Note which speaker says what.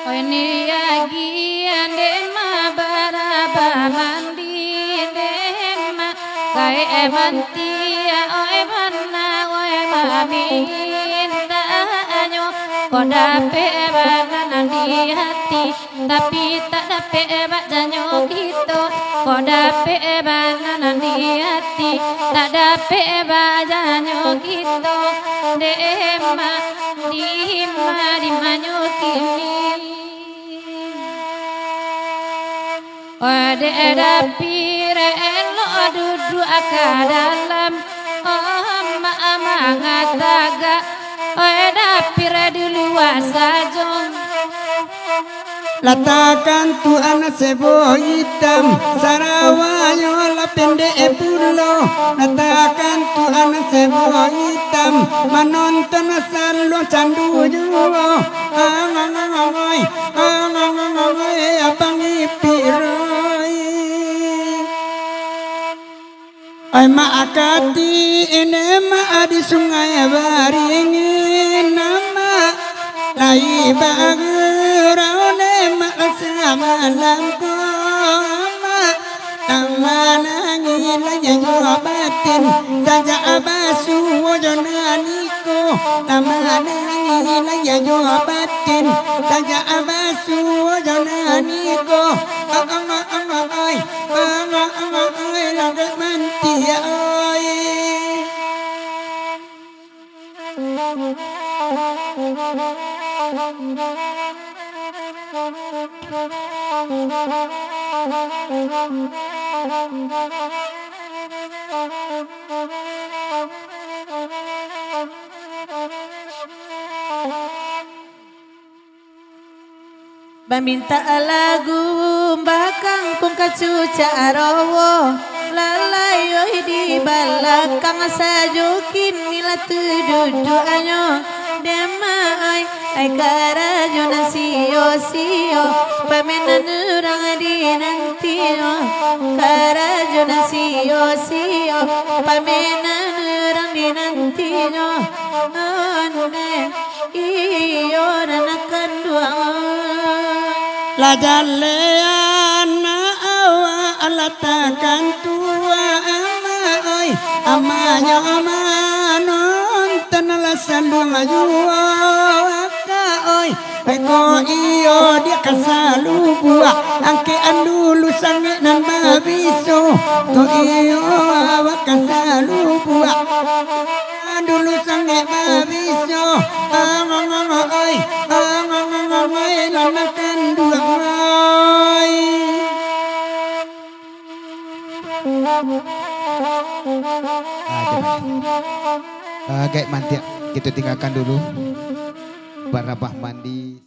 Speaker 1: Oi ni agi ande ma baraba mandi dema kai ebanti oi banna oi maminta anyo kodape banan di hati tapi tak dapat bajanyo gitu kodape banan di hati tak dapat bajanyo gitu dema di manyo kini Ode dapire elo dudu dalam ama ngataga Ode dapire di luar saja
Speaker 2: Latakan Tuhan sebo hitam Sarawayo la pendek pulo Latakan Tuhan sebo hitam Menonton salon candu juo Angangangangoy Abang ipiroi Ay maakati ini di sungai baringin nama Lai bagurau malamku Tamanangi laya batin Saja abasu wajananiku Tamanangi laya batin Saja abasu wajananiku Langit mantia
Speaker 3: Baminta lagu bakang kung kacuca arawo Lalayoi di balakang sajukin mila tududu anyo Demai ay karajo na siyo Pamenan urang di nantiyo Karajo na siyo Pamenan urang di nantiyo Ane iyo na nakanduang
Speaker 2: La jaleana awa alatakan tua amai amanya amanon tanala sandung ajua ka oi Eko iyo dia kasalu buah angke andulu sange nan babiso to iyo awak kasalu buah andulu sange babiso oi lanakan dua oi
Speaker 4: Kayak mantik kita tinggalkan dulu barabah mandi.